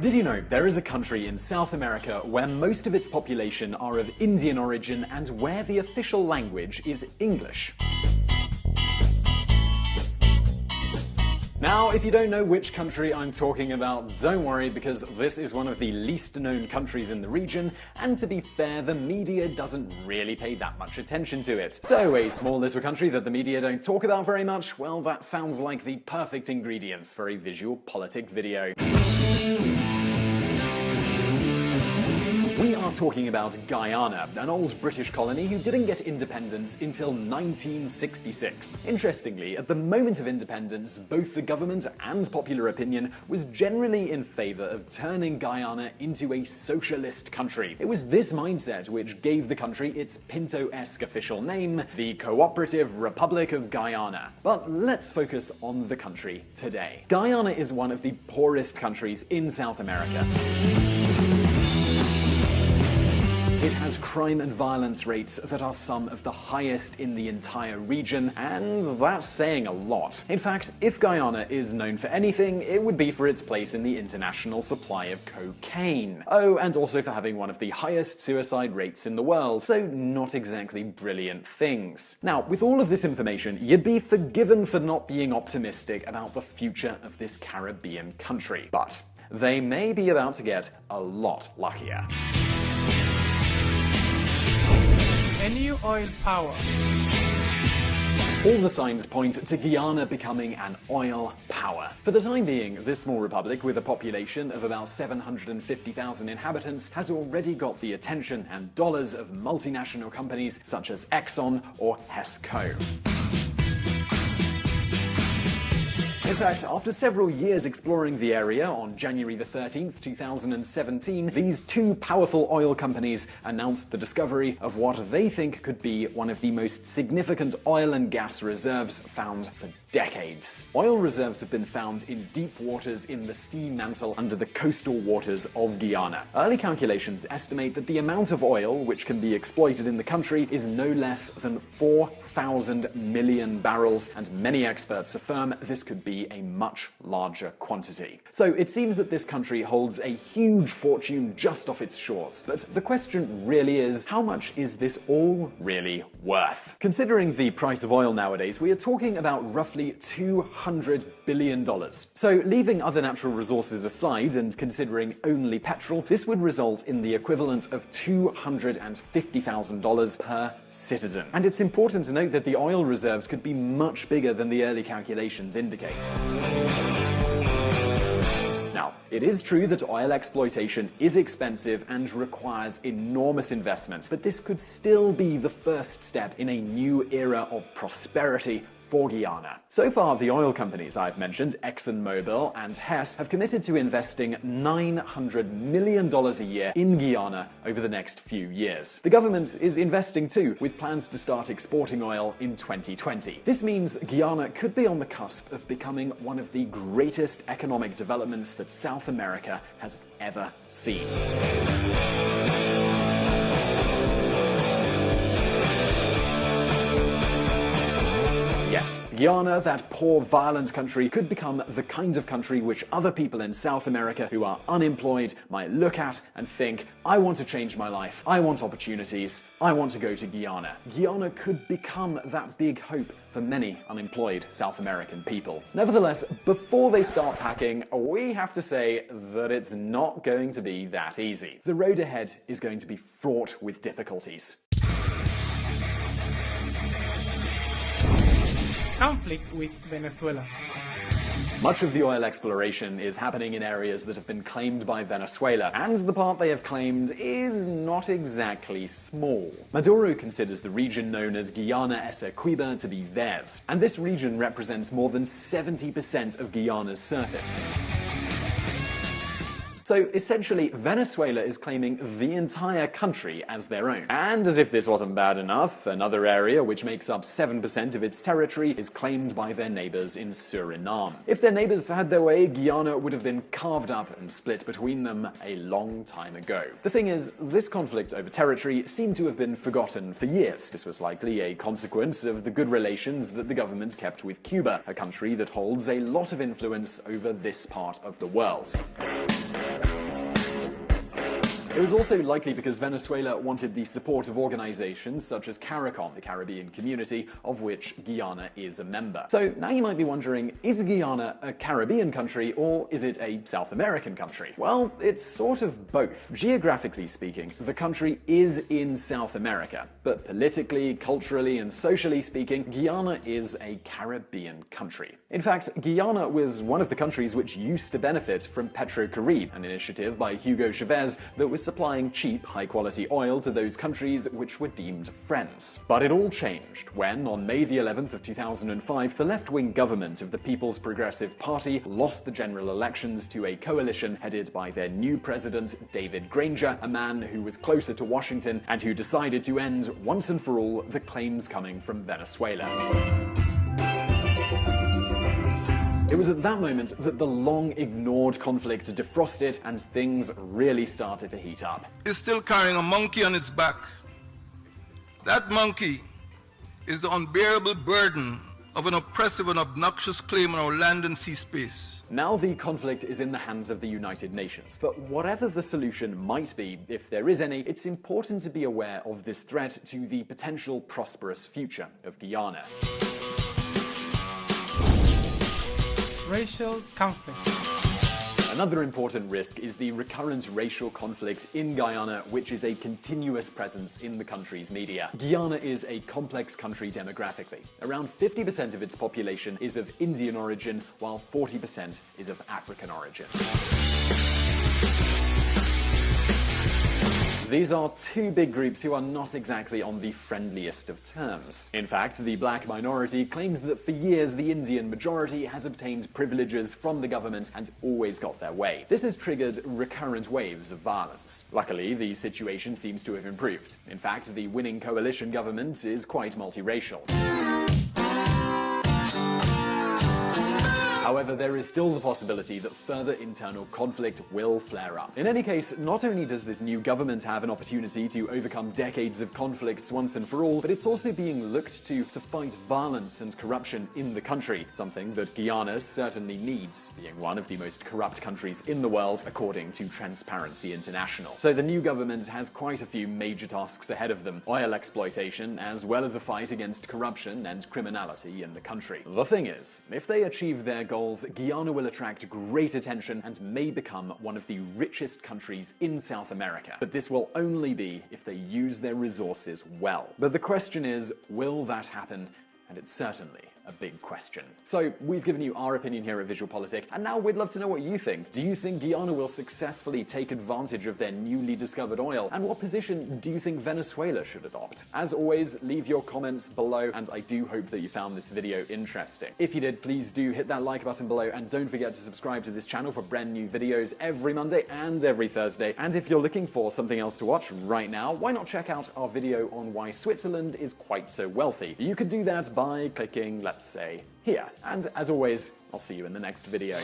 Did you know there is a country in South America where most of its population are of Indian origin and where the official language is English? Now, if you don't know which country I'm talking about, don't worry, because this is one of the least known countries in the region, and to be fair, the media doesn't really pay that much attention to it. So, a small little country that the media don't talk about very much, well, that sounds like the perfect ingredients for a visual politic video. We are talking about Guyana, an old British colony who didn't get independence until 1966. Interestingly, at the moment of independence, both the government and popular opinion was generally in favor of turning Guyana into a socialist country. It was this mindset which gave the country its Pinto-esque official name, the Cooperative Republic of Guyana. But let's focus on the country today. Guyana is one of the poorest countries in South America. It has crime and violence rates that are some of the highest in the entire region, and that's saying a lot. In fact, if Guyana is known for anything, it would be for its place in the international supply of cocaine. Oh, and also for having one of the highest suicide rates in the world, so not exactly brilliant things. Now, with all of this information, you'd be forgiven for not being optimistic about the future of this Caribbean country. But they may be about to get a lot luckier. A new oil power. All the signs point to Guyana becoming an oil power. For the time being, this small republic with a population of about 750,000 inhabitants has already got the attention and dollars of multinational companies such as Exxon or HESCO. In fact, after several years exploring the area, on January the 13th, 2017, these two powerful oil companies announced the discovery of what they think could be one of the most significant oil and gas reserves found for decades. Oil reserves have been found in deep waters in the sea mantle under the coastal waters of Guyana. Early calculations estimate that the amount of oil which can be exploited in the country is no less than 4,000 million barrels, and many experts affirm this could be a much larger quantity. So it seems that this country holds a huge fortune just off its shores. But the question really is, how much is this all really worth? Considering the price of oil nowadays, we are talking about roughly $200 billion. So leaving other natural resources aside and considering only petrol, this would result in the equivalent of $250,000 per citizen. And it's important to note that the oil reserves could be much bigger than the early calculations indicate. Now, it is true that oil exploitation is expensive and requires enormous investments, but this could still be the first step in a new era of prosperity for Guyana. So far, the oil companies I've mentioned, ExxonMobil and Hess, have committed to investing $900 million a year in Guyana over the next few years. The government is investing too, with plans to start exporting oil in 2020. This means Guyana could be on the cusp of becoming one of the greatest economic developments that South America has ever seen. Yes, Guyana, that poor, violent country, could become the kind of country which other people in South America who are unemployed might look at and think, I want to change my life, I want opportunities, I want to go to Guyana. Guyana could become that big hope for many unemployed South American people. Nevertheless, before they start packing, we have to say that it's not going to be that easy. The road ahead is going to be fraught with difficulties. Conflict with Venezuela. Much of the oil exploration is happening in areas that have been claimed by Venezuela, and the part they have claimed is not exactly small. Maduro considers the region known as Guyana Essequiba to be theirs, and this region represents more than 70% of Guyana's surface. So essentially, Venezuela is claiming the entire country as their own. And as if this wasn't bad enough, another area which makes up 7% of its territory is claimed by their neighbors in Suriname. If their neighbors had their way, Guyana would have been carved up and split between them a long time ago. The thing is, this conflict over territory seemed to have been forgotten for years. This was likely a consequence of the good relations that the government kept with Cuba, a country that holds a lot of influence over this part of the world. It was also likely because Venezuela wanted the support of organizations such as CARICOM, the Caribbean Community, of which Guyana is a member. So now you might be wondering, is Guyana a Caribbean country or is it a South American country? Well, it's sort of both. Geographically speaking, the country is in South America, but politically, culturally, and socially speaking, Guyana is a Caribbean country. In fact, Guyana was one of the countries which used to benefit from PetroCaribe, an initiative by Hugo Chavez that was supplying cheap, high-quality oil to those countries which were deemed friends. But it all changed when, on May the 11th of 2005, the left-wing government of the People's Progressive Party lost the general elections to a coalition headed by their new president, David Granger, a man who was closer to Washington and who decided to end, once and for all, the claims coming from Venezuela. It was at that moment that the long-ignored conflict defrosted and things really started to heat up. It's still carrying a monkey on its back. That monkey is the unbearable burden of an oppressive and obnoxious claim on our land and sea space. Now the conflict is in the hands of the United Nations, but whatever the solution might be, if there is any, it's important to be aware of this threat to the potential prosperous future of Guyana. Racial conflict. Another important risk is the recurrent racial conflict in Guyana, which is a continuous presence in the country's media. Guyana is a complex country demographically. Around 50% of its population is of Indian origin, while 40% is of African origin. These are two big groups who are not exactly on the friendliest of terms. In fact, the black minority claims that for years the Indian majority has obtained privileges from the government and always got their way. This has triggered recurrent waves of violence. Luckily, the situation seems to have improved. In fact, the winning coalition government is quite multiracial. However, there is still the possibility that further internal conflict will flare up. In any case, not only does this new government have an opportunity to overcome decades of conflicts once and for all, but it's also being looked to fight violence and corruption in the country, something that Guyana certainly needs, being one of the most corrupt countries in the world, according to Transparency International. So the new government has quite a few major tasks ahead of them: oil exploitation, as well as a fight against corruption and criminality in the country. The thing is, if they achieve their goals, Guyana will attract great attention and may become one of the richest countries in South America. But this will only be if they use their resources well. But the question is, will that happen? And it's certainly a big question. So we've given you our opinion here at VisualPolitik, and now we'd love to know what you think. Do you think Guyana will successfully take advantage of their newly discovered oil? And what position do you think Venezuela should adopt? As always, leave your comments below, and I do hope that you found this video interesting. If you did, please do hit that like button below, and don't forget to subscribe to this channel for brand new videos every Monday and every Thursday. And if you're looking for something else to watch right now, why not check out our video on why Switzerland is quite so wealthy? You could do that by clicking, let's say, here. And as always, I'll see you in the next video.